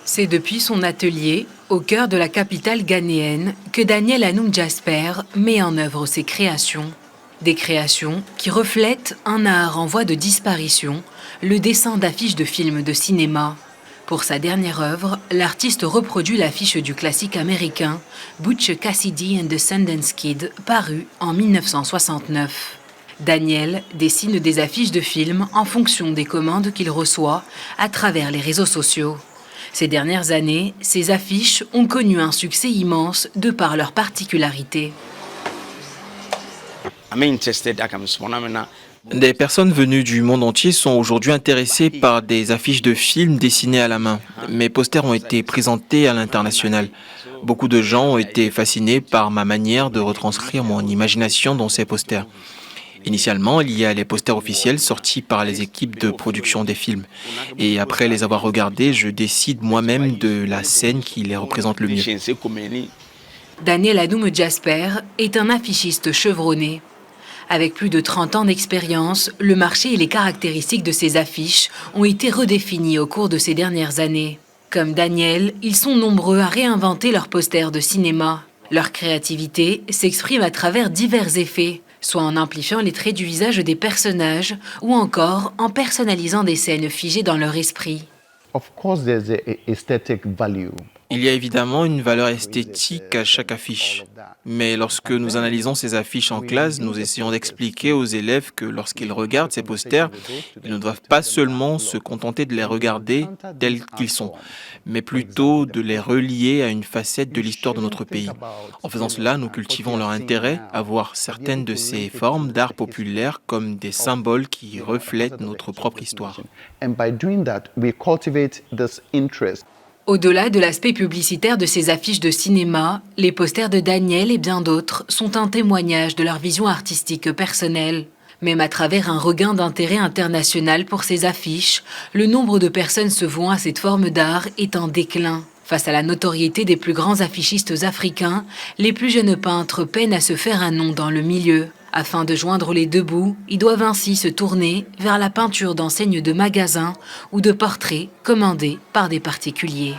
C'est depuis son atelier, au cœur de la capitale ghanéenne, que Daniel Anoum Jasper met en œuvre ses créations. Des créations qui reflètent un art en voie de disparition, le dessin d'affiches de films de cinéma. Pour sa dernière œuvre, l'artiste reproduit l'affiche du classique américain Butch Cassidy and the Sundance Kid, paru en 1969. Daniel dessine des affiches de films en fonction des commandes qu'il reçoit à travers les réseaux sociaux. Ces dernières années, ces affiches ont connu un succès immense de par leur particularité. Des personnes venues du monde entier sont aujourd'hui intéressées par des affiches de films dessinées à la main. Mes posters ont été présentés à l'international. Beaucoup de gens ont été fascinés par ma manière de retranscrire mon imagination dans ces posters. Initialement, il y a les posters officiels sortis par les équipes de production des films. Et après les avoir regardés, je décide moi-même de la scène qui les représente le mieux. Daniel Anoum Jasper est un affichiste chevronné. Avec plus de 30 ans d'expérience, le marché et les caractéristiques de ces affiches ont été redéfinis au cours de ces dernières années. Comme Daniel, ils sont nombreux à réinventer leurs posters de cinéma. Leur créativité s'exprime à travers divers effets, soit en amplifiant les traits du visage des personnages ou encore en personnalisant des scènes figées dans leur esprit. Il y a évidemment une valeur esthétique à chaque affiche. Mais lorsque nous analysons ces affiches en classe, nous essayons d'expliquer aux élèves que lorsqu'ils regardent ces posters, ils ne doivent pas seulement se contenter de les regarder tels qu'ils sont, mais plutôt de les relier à une facette de l'histoire de notre pays. En faisant cela, nous cultivons leur intérêt à voir certaines de ces formes d'art populaire comme des symboles qui reflètent notre propre histoire. Au-delà de l'aspect publicitaire de ces affiches de cinéma, les posters de Daniel et bien d'autres sont un témoignage de leur vision artistique personnelle. Même à travers un regain d'intérêt international pour ces affiches, le nombre de personnes se vouant à cette forme d'art est en déclin. Face à la notoriété des plus grands affichistes africains, les plus jeunes peintres peinent à se faire un nom dans le milieu. Afin de joindre les deux bouts, ils doivent ainsi se tourner vers la peinture d'enseignes de magasins ou de portraits commandés par des particuliers.